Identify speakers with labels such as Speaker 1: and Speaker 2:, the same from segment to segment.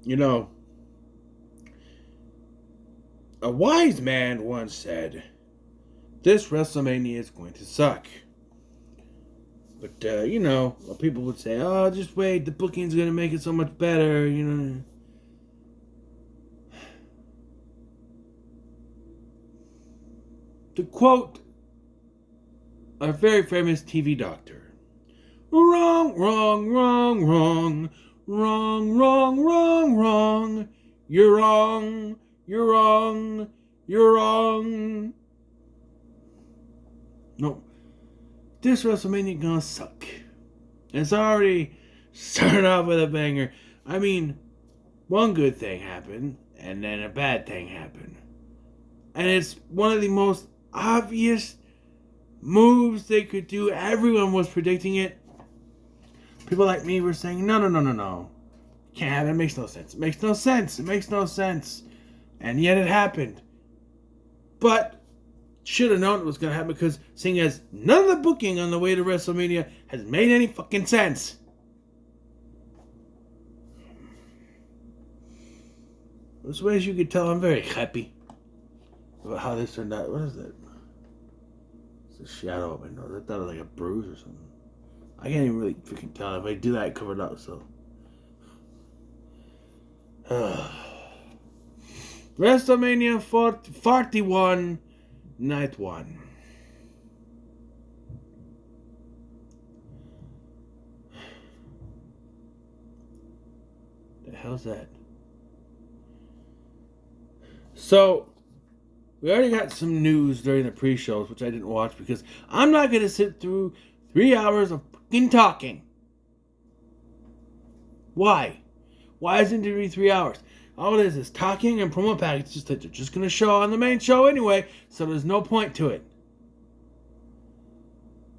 Speaker 1: You know, a wise man once said, "This WrestleMania is going to suck." But, people would say, "Oh, just wait, the booking's going to make it so much better," To quote a very famous TV doctor, "Wrong, wrong, wrong, wrong. Wrong, wrong, wrong, wrong. You're wrong, you're wrong, you're wrong." No, this WrestleMania gonna suck. It's already started off with a banger. I mean, one good thing happened, and then a bad thing happened. And it's one of the most obvious moves they could do. Everyone was predicting it. People like me were saying, no, no, no, no, no. Can't have it. It makes no sense. It makes no sense. It makes no sense. And yet it happened. But should have known it was going to happen because seeing as none of the booking on the way to WrestleMania has made any fucking sense. As way as you can tell, I'm very happy about how this turned out. What is that? It's a shadow of my nose. I thought it was like a bruise or something. I can't even really freaking tell. If I do that, I cover it up, so. WrestleMania 41, Night 1. The hell's that? So, we already got some news during the pre-shows, which I didn't watch because I'm not going to sit through 3 hours of fucking talking. Why? Why isn't it 3 hours? All it is talking and promo packages that they're just going to show on the main show anyway, so there's no point to it.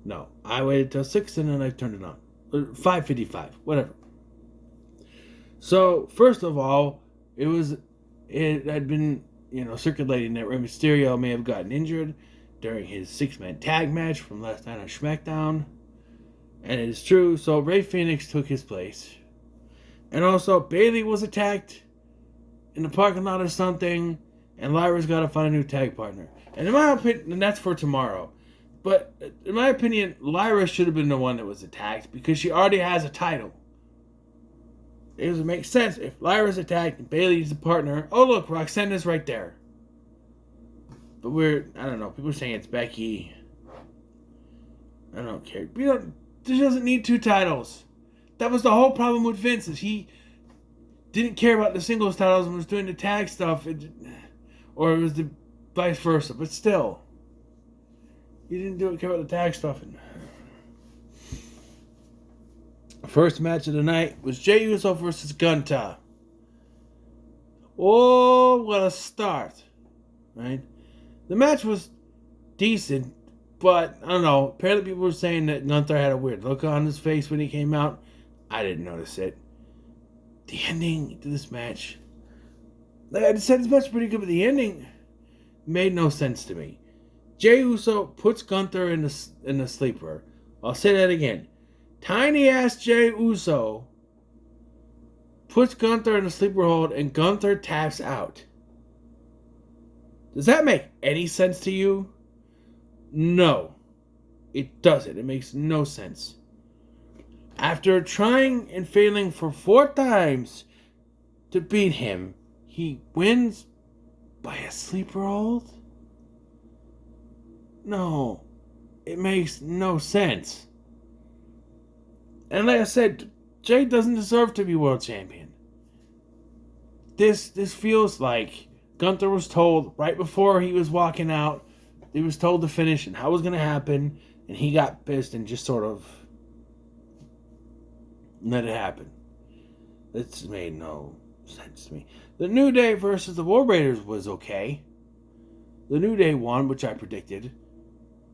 Speaker 1: No, I waited till 6 and then I turned it on. 5:55, whatever. So, first of all, it had been, circulating that Rey Mysterio may have gotten injured during his 6-man tag match from last night on SmackDown. And it is true, so Rey Fenix took his place. And also, Bayley was attacked in the parking lot or something, and Lyra's got to find a new tag partner. And in my opinion, and that's for tomorrow. But in my opinion, Lyra should have been the one that was attacked because she already has a title. It doesn't make sense if Lyra's attacked and Bayley's the partner. Oh look, Roxanne is right there. But I don't know, people are saying it's Becky. I don't care. She doesn't need 2 titles. That was the whole problem with Vince, is he didn't care about the singles titles and was doing the tag stuff. Or it was the vice versa. But still, he didn't care about the tag stuff. First match of the night was Jey Uso versus Gunther. Oh, what a start. Right? The match was decent, but I don't know. Apparently people were saying that Gunther had a weird look on his face when he came out. I didn't notice it. The ending to this match, like I said, this match was pretty good, but the ending made no sense to me. Jey Uso puts Gunther in the sleeper. I'll say that again. Tiny ass Jey Uso puts Gunther in a sleeper hold and Gunther taps out. Does that make any sense to you? No, it doesn't. It makes no sense. After trying and failing for 4 times to beat him, he wins by a sleeper hold? No, it makes no sense. And like I said, Jay doesn't deserve to be world champion. This feels like Gunther was told right before he was walking out, he was told to finish and how it was going to happen, and he got pissed and just sort of let it happen. This made no sense to me. The New Day versus the War Raiders was okay. The New Day won, which I predicted.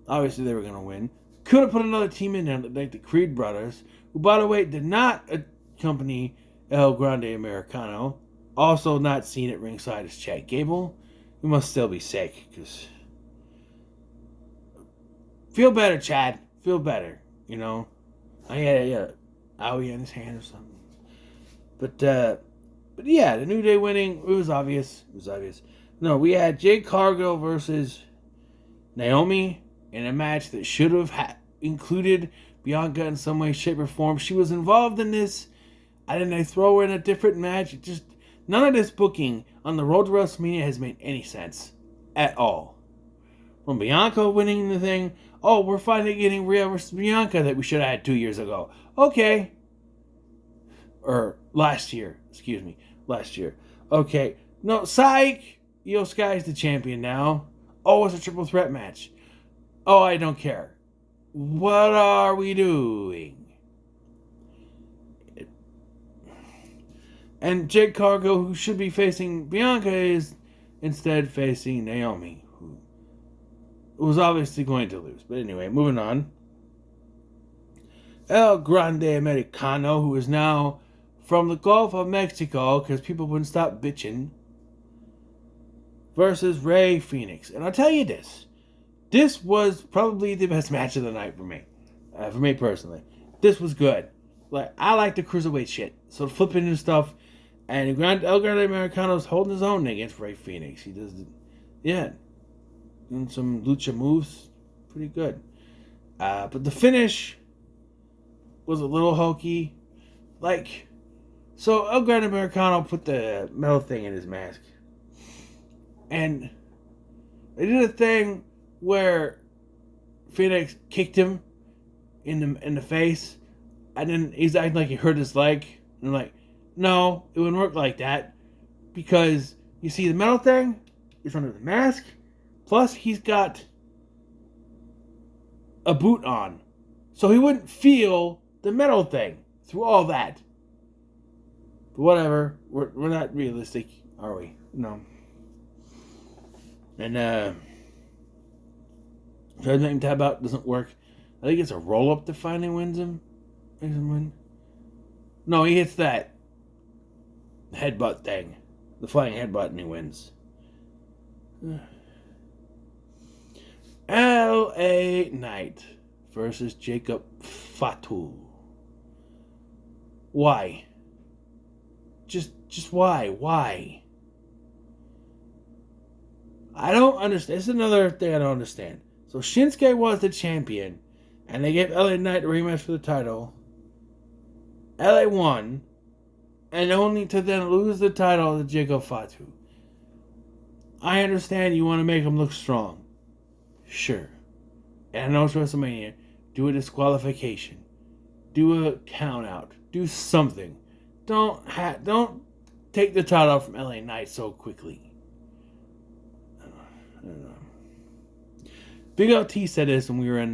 Speaker 1: Obviously, they were going to win. Could have put another team in there, like the Creed brothers, who, by the way, did not accompany El Grande Americano. Also not seen at ringside as Chad Gable. He must still be sick, because... Feel better, Chad. Feel better, you know? I had a owie in his hand or something. But yeah, the New Day winning, it was obvious. No, we had Jade Cargill versus Naomi in a match that should have included Bianca in some way, shape, or form. She was involved in this. And then they throw her in a different match. None of this booking on the road to WrestleMania has made any sense at all. From Bianca winning the thing, oh, we're finally getting Rhea versus Bianca that we should have had 2 years ago. Okay. Or last year. Okay. No, psych! Io Sky's the champion now. Oh, it's a triple threat match. Oh, I don't care. What are we doing? And Jade Cargill, who should be facing Bianca, is instead facing Naomi, who was obviously going to lose. But anyway, moving on. El Grande Americano, who is now from the Gulf of Mexico, because people wouldn't stop bitching, versus Rey Fenix. And I'll tell you this was probably the best match of the night for me personally. This was good. Like, I like the cruiserweight shit, so flipping and stuff. And El Grande Americano's holding his own against Rey Fenix. He does, doing some lucha moves, pretty good. But the finish was a little hokey. So El Grande Americano put the metal thing in his mask. And they did a thing where Phoenix kicked him in the face, and then he's acting like he hurt his leg. And I'm like, no, it wouldn't work like that, because you see the metal thing is under the mask, plus he's got a boot on, so he wouldn't feel the metal thing through all that. But whatever, we're not realistic, are we? No. And Judgment Tap Out doesn't work. I think it's a roll up that finally wins him. Makes him win. No, he hits that headbutt thing, the flying headbutt, and he wins. LA Knight versus Jacob Fatu. Why? Just why? Why? I don't understand. This is another thing I don't understand. So Shinsuke was the champion, and they gave LA Knight a rematch for the title. LA won, and only to then lose the title to Jacob Fatu. I understand you want to make him look strong. Sure. And I know it's WrestleMania. Do a disqualification. Do a count out. Do something. Don't take the title from LA Knight so quickly. I don't know. Big LT said this when we were in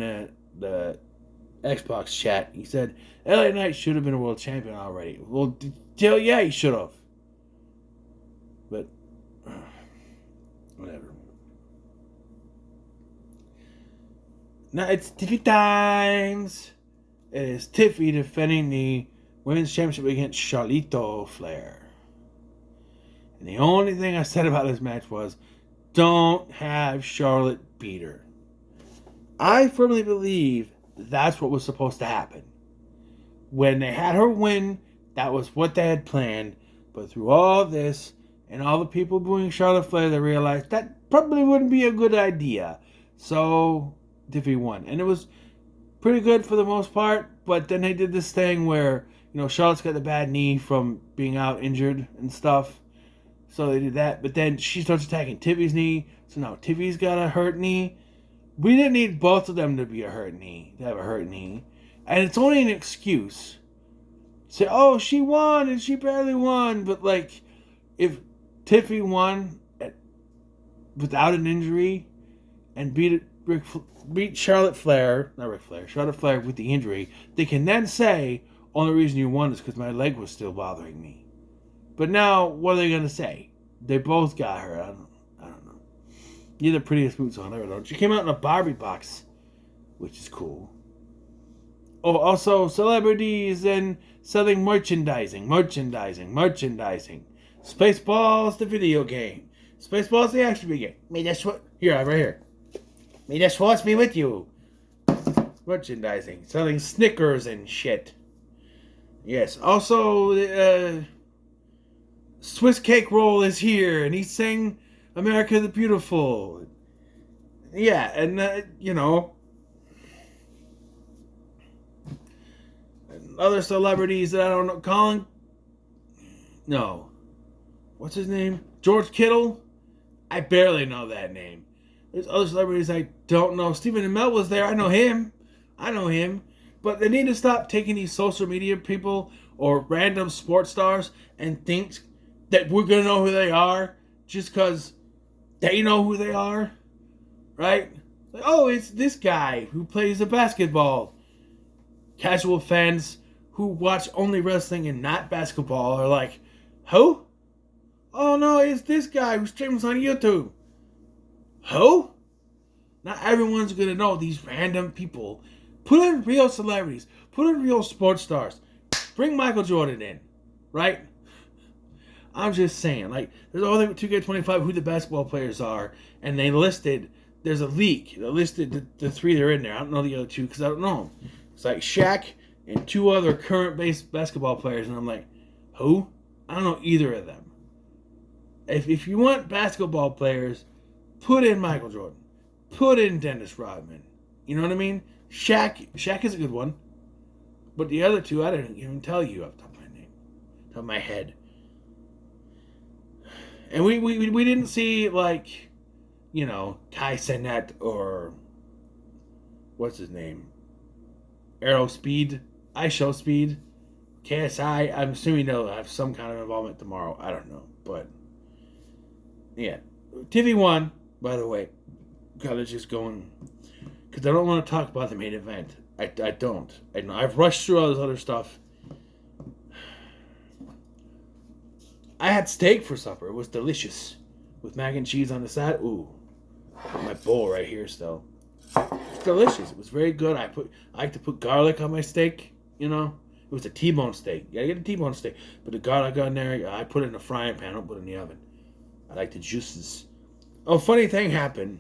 Speaker 1: the Xbox chat. He said, LA Knight should have been a world champion already. Well, yeah, he should have. But, whatever. Now it's Tiffy times. It is Tiffy defending the Women's Championship against Charlito Flair. And the only thing I said about this match was, don't have Charlotte beat her. I firmly believe that's what was supposed to happen. When they had her win, that was what they had planned. But through all this, and all the people booing Charlotte Flair, they realized that probably wouldn't be a good idea. So, Tiffy won. And it was pretty good for the most part. But then they did this thing where, Charlotte's got the bad knee from being out injured and stuff. So they did that. But then she starts attacking Tiffy's knee. So now Tiffy's got a hurt knee. We didn't need both of them to have a hurt knee. And it's only an excuse say, "Oh, she won and she barely won," but like, if Tiffy won without an injury and beat Charlotte Flair, not Ric Flair, Charlotte Flair with the injury, they can then say, "Only reason you won is because my leg was still bothering me." But now, what are they gonna say? They both got her. I don't know. You're the prettiest boots on ever, though. She came out in a Barbie box, which is cool. Oh, also celebrities and selling merchandising. Spaceballs, the video game. Spaceballs, the action video game. May that's what here, right here. May the Schwartz be with you. Merchandising, selling Snickers and shit. Yes. Also, Swiss Cake Roll is here, and he sang "America the Beautiful." Yeah, and other celebrities that I don't know. Colin. No. What's his name? George Kittle? I barely know that name. There's other celebrities I don't know. Stephen Amell was there. I know him. But they need to stop taking these social media people or random sports stars and think that we're going to know who they are just because they know who they are. Right? Like, oh, it's this guy who plays the basketball. Casual fans who watch only wrestling and not basketball are like, who? Oh no, it's this guy who streams on YouTube. Who? Not everyone's gonna know these random people. Put in real celebrities. Put in real sports stars. Bring Michael Jordan in. Right? I'm just saying, like, there's only 2K25 who the basketball players are, and there's a leak. They listed the three that are in there. I don't know the other two because I don't know them. It's like Shaq and two other current basketball players, and I'm like, who? I don't know either of them. If you want basketball players, put in Michael Jordan. Put in Dennis Rodman. You know what I mean? Shaq is a good one. But the other two, I didn't even tell you off the top of my head. And we didn't see, like, Kai Cenat or what's his name? Aero Speed, iShow Speed, KSI. I'm assuming they'll have some kind of involvement tomorrow. I don't know, but yeah, TV won. By the way, gotta just going because I don't want to talk about the main event. I don't. I've rushed through all this other stuff. I had steak for supper. It was delicious with mac and cheese on the side. Ooh, my bowl right here still. It's delicious. It was very good. I like to put garlic on my steak. It was a T-bone steak. You gotta get a T-bone steak. Put the garlic on there. I put it in a frying pan. I don't put it in the oven. I like the juices. Oh, funny thing happened.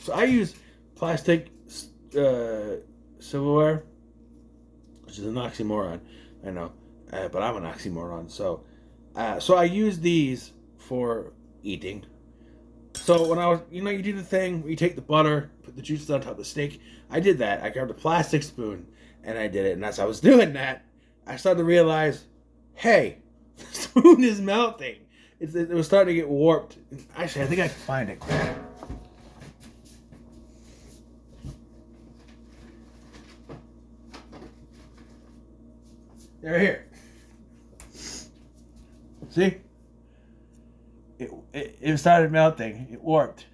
Speaker 1: So I use plastic silverware, which is an oxymoron. I know, but I'm an oxymoron. So I use these for eating. So when I was, you do the thing where you take the butter, put the juices on top of the steak. I did that. I grabbed a plastic spoon and I did it. And as I was doing that, I started to realize, hey, the spoon is melting. It was starting to get warped. Actually, I think I can find it. They're here. See? It started melting. It warped.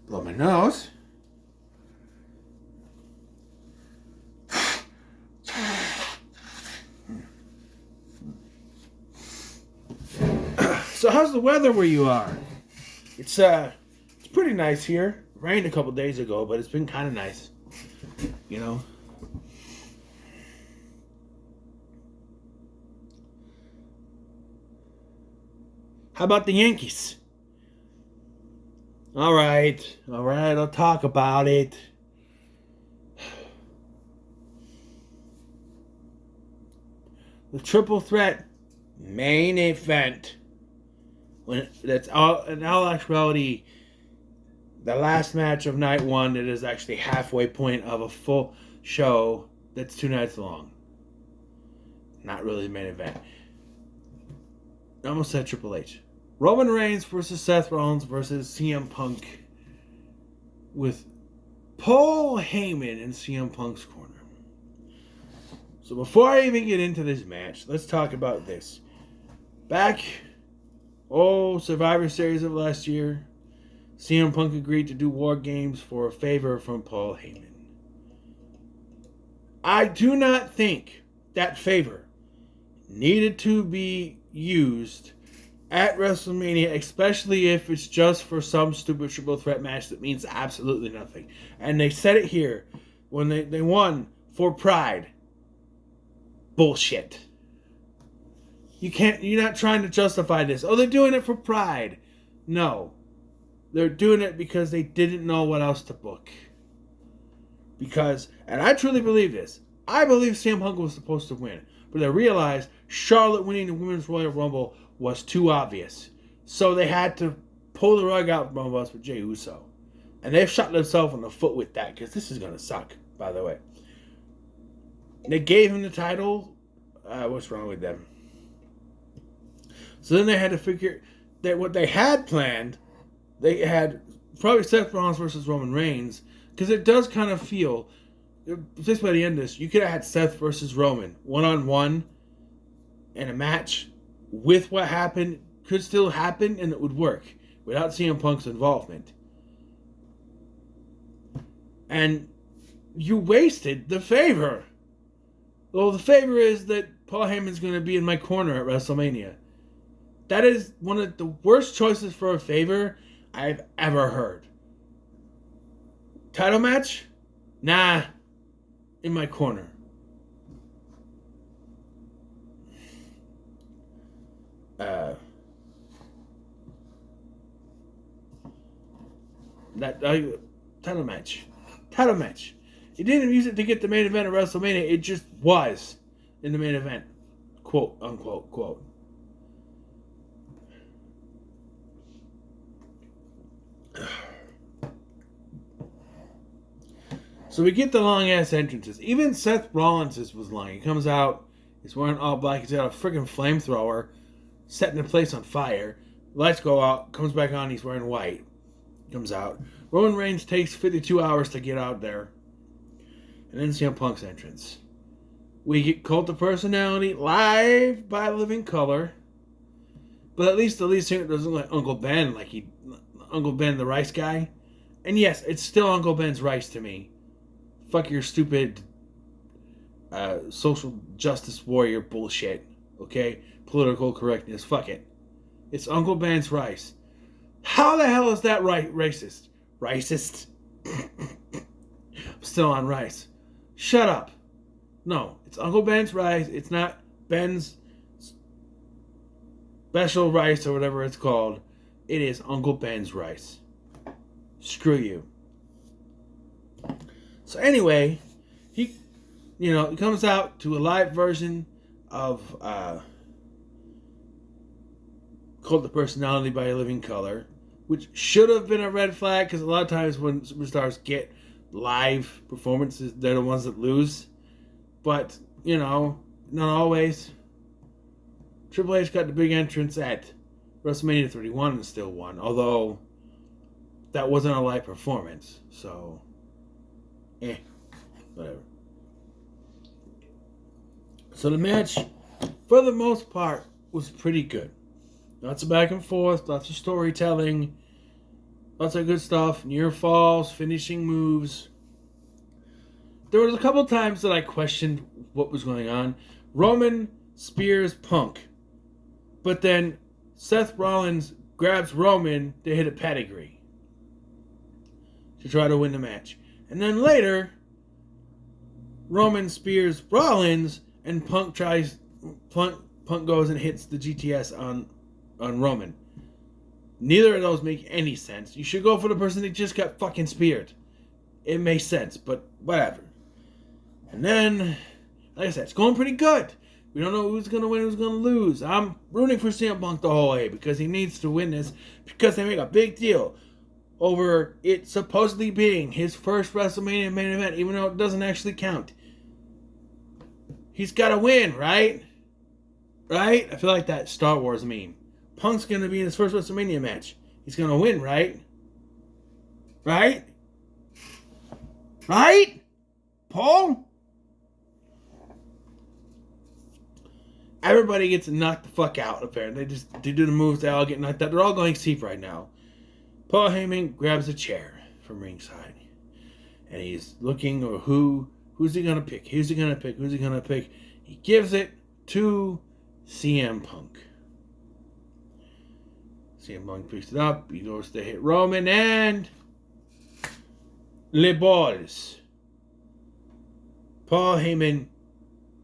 Speaker 1: Blow my nose. So how's the weather where you are? It's pretty nice here. It rained a couple days ago, but it's been kind of nice. How about the Yankees? All right, I'll talk about it. The triple threat main event. In all actuality, the last match of night one, it is actually halfway point of a full show that's 2 nights long. Not really the main event. I almost said Triple H. Roman Reigns versus Seth Rollins versus CM Punk with Paul Heyman in CM Punk's corner. So before I even get into this match, let's talk about this. Back, Survivor Series of last year, CM Punk agreed to do War Games for a favor from Paul Heyman. I do not think that favor needed to be used at WrestleMania, especially if it's just for some stupid triple threat match that means absolutely nothing. And they said it here when they won for Pride. Bullshit. You're not trying to justify this. Oh, they're doing it for Pride. No. They're doing it because they didn't know what else to book. Because, and I truly believe this, I believe CM Punk was supposed to win. But they realized Charlotte winning the Women's Royal Rumble was too obvious. So they had to pull the rug out from us with Jey Uso. And they've shot themselves in the foot with that, because this is going to suck, by the way. They gave him the title. What's wrong with them? So then they had to figure that what they had planned, they had probably Seth Rollins versus Roman Reigns, because it does kind of feel, just by the end of this, you could have had Seth versus Roman, one-on-one, in a match with what happened, could still happen, and it would work, without CM Punk's involvement. And you wasted the favor. Well, the favor is that Paul Heyman's going to be in my corner at WrestleMania. That is one of the worst choices for a favor I've ever heard. Title match? Nah. In my corner. Title match. Title match. You didn't use it to get the main event of WrestleMania. It just was in the main event. Quote, unquote, quote. So we get the long-ass entrances. Even Seth Rollins' was long. He comes out, he's wearing all black, he's got a freaking flamethrower, setting the place on fire. Lights go out, comes back on, he's wearing white. Comes out. Roman Reigns takes 52 hours to get out there. And then CM Punk's entrance. We get Cult of Personality live by Living Color. But at least the lead singer doesn't look like Uncle Ben, like Uncle Ben the Rice guy. And yes, it's still Uncle Ben's Rice to me. Fuck your stupid social justice warrior bullshit. Okay? Political correctness. Fuck it. It's Uncle Ben's Rice. How the hell is that racist? Racist? I'm still on rice. Shut up. No, it's Uncle Ben's rice. It's not Ben's special rice or whatever it's called. It is Uncle Ben's rice. Screw you. So anyway, he comes out to a live version of Cult of Personality by a Living Color, which should have been a red flag, because a lot of times when superstars get live performances, they're the ones that lose. But, not always. Triple H got the big entrance at WrestleMania 31 and still won, although that wasn't a live performance, so whatever. So the match, for the most part, was pretty good. Lots of back and forth, lots of storytelling, lots of good stuff, near falls, finishing moves. There was a couple times that I questioned what was going on. Roman spears Punk, but then Seth Rollins grabs Roman to hit a pedigree to try to win the match. And then later, Roman spears Rollins, and Punk goes and hits the GTS on Roman. Neither of those make any sense. You should go for the person that just got fucking speared. It makes sense, but whatever. And then, like I said, it's going pretty good. We don't know who's going to win, who's going to lose. I'm rooting for CM Punk the whole way because he needs to win this, because they make a big deal over it supposedly being his first WrestleMania main event, even though it doesn't actually count. He's got to win, right? Right? I feel like that Star Wars meme. Punk's going to be in his first WrestleMania match. He's going to win, right? Right? Right? Paul? Everybody gets knocked the fuck out, apparently. They do the moves, they all get knocked out. They're all going to sleep right now. Paul Heyman grabs a chair from ringside. And he's looking over who's he going to pick? Who's he going to pick? Who's he going to pick? He gives it to CM Punk. CM Punk picks it up. He goes to hit Roman and Le Balls. Paul Heyman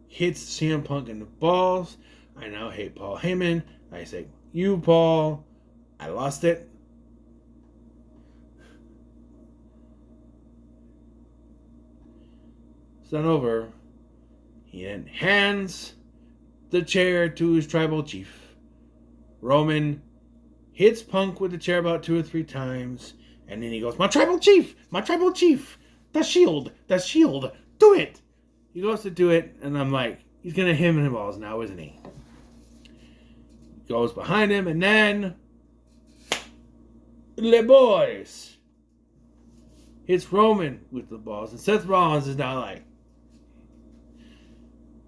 Speaker 1: hits CM Punk in the balls. I now hate Paul Heyman. I say, you, Paul. I lost it. It's not over. He then hands the chair to his tribal chief. Roman hits Punk with the chair about 2 or 3 times. And then he goes, my tribal chief, the shield, do it. He goes to do it, and I'm like, he's going to hit him in the balls now, isn't he? Goes behind him, and then Le Boys hits Roman with the balls. And Seth Rollins is now like,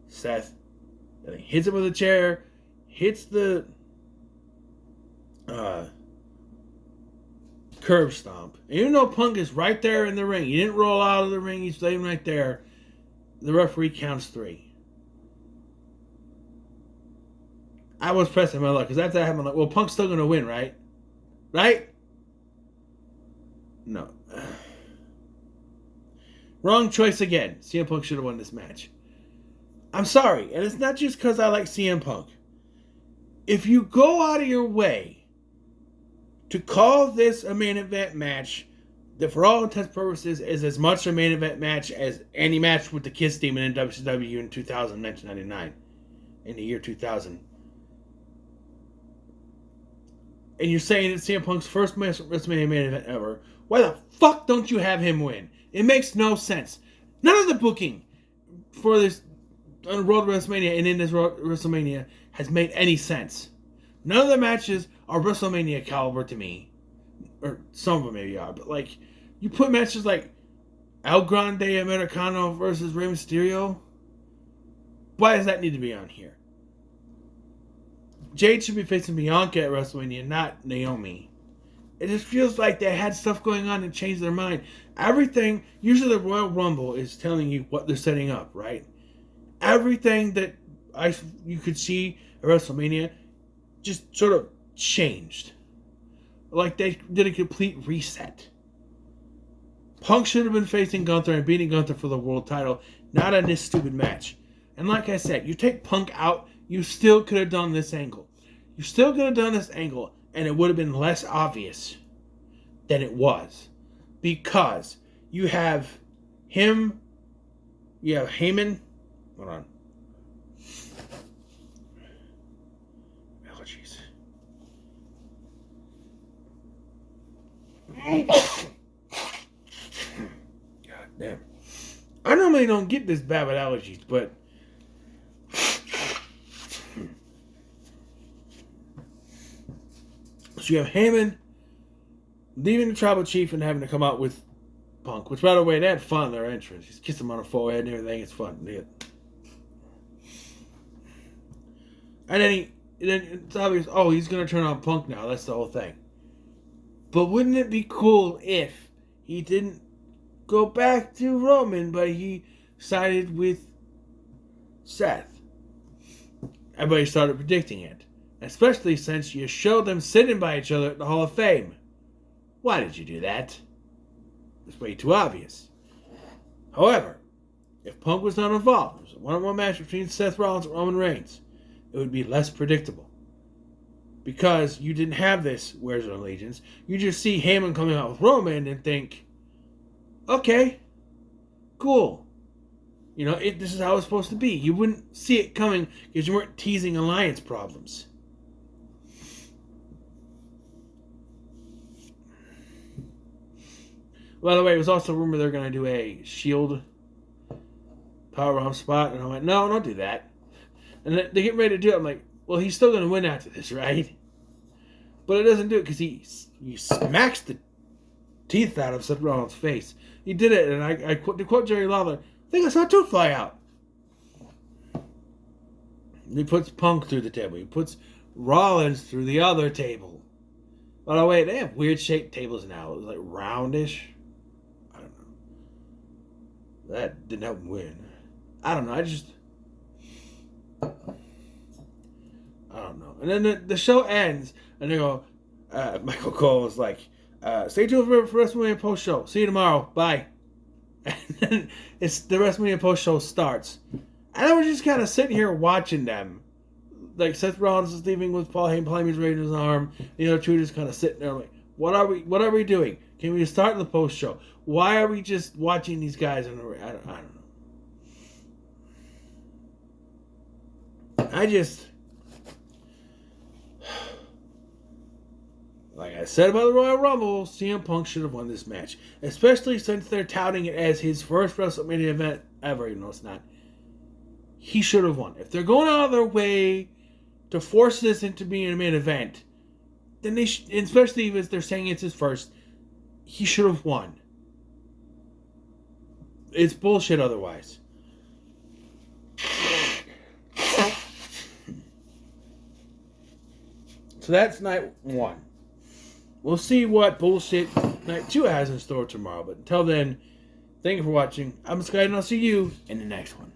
Speaker 1: Seth then he hits him with a chair, hits the curb stomp. And even though Punk is right there in the ring, he didn't roll out of the ring, he's laying right there. The referee counts 3. I was pressing my luck because after that happened, I'm like, well, Punk's still gonna win, right? Right? No. Wrong choice again. CM Punk should have won this match. I'm sorry, and it's not just because I like CM Punk. If you go out of your way to call this a main event match that for all intents and purposes is as much a main event match as any match with the Kiss Demon in WCW in 1999, in the year 2000. And you're saying it's CM Punk's first WrestleMania main event ever. Why the fuck don't you have him win? It makes no sense. None of the booking for this on Road WrestleMania and in this WrestleMania has made any sense. None of the matches are WrestleMania caliber to me. Or some of them maybe are, but like, you put matches like El Grande Americano versus Rey Mysterio. Why does that need to be on here? Jade should be facing Bianca at WrestleMania, not Naomi. It just feels like they had stuff going on and changed their mind. Everything, usually the Royal Rumble is telling you what they're setting up, right? Everything that you could see at WrestleMania just sort of changed. Like they did a complete reset. Punk should have been facing Gunther and beating Gunther for the world title, not in this stupid match. And like I said, you take Punk out, you still could have done this angle. You still could have done this angle, and it would have been less obvious than it was. Because you have him, you have Heyman. Hold on. Allergies. God damn. I normally don't get this bad with allergies, but so you have Heyman leaving the tribal chief and having to come out with Punk, which, by the way, they had fun in their entrance. He's kissing him on the forehead and everything. It's fun. Yeah. And then it's obvious, oh, he's going to turn on Punk now. That's the whole thing. But wouldn't it be cool if he didn't go back to Roman, but he sided with Seth? Everybody started predicting it. Especially since you showed them sitting by each other at the Hall of Fame. Why did you do that? It's way too obvious. However, if Punk was not involved, it was a one-on-one match between Seth Rollins and Roman Reigns, it would be less predictable. Because you didn't have this Where's Our Allegiance. You just see Heyman coming out with Roman and think, okay, cool. You know, this is how it's supposed to be. You wouldn't see it coming because you weren't teasing alliance problems. By the way, it was also rumored they're going to do a Shield powerbomb spot, and I went, no, don't do that. And they get ready to do it. I'm like, well, he's still going to win after this, right? But it doesn't do it because he smacks the teeth out of Seth Rollins' face. he did it, and to quote Jerry Lawler, I think I saw a tooth fly out. He puts Punk through the table. He puts Rollins through the other table. By the way, they have weird shaped tables now. It was like roundish. I don't know. That didn't help him win. I don't know. I don't know. And then the show ends, and they go, Michael Cole is like, stay tuned for WrestleMania post show. See you tomorrow. Bye. And then the WrestleMania post show starts. And I was just kind of sitting here watching them. Like Seth Rollins is leaving with Paul Heyman's raising his arm. The other two just kind of sitting there like, what are we doing? Can we start the post show? Why are we just watching these guys in the ring? I don't know. Like I said about the Royal Rumble, CM Punk should have won this match. Especially since they're touting it as his first WrestleMania event ever, even though it's not. He should have won. If they're going out of their way to force this into being a main event, then they especially if they're saying it's his first, he should have won. It's bullshit otherwise. So that's night 1. We'll see what bullshit night 2 has in store tomorrow. But until then, thank you for watching. I'm Sky, and I'll see you in the next one.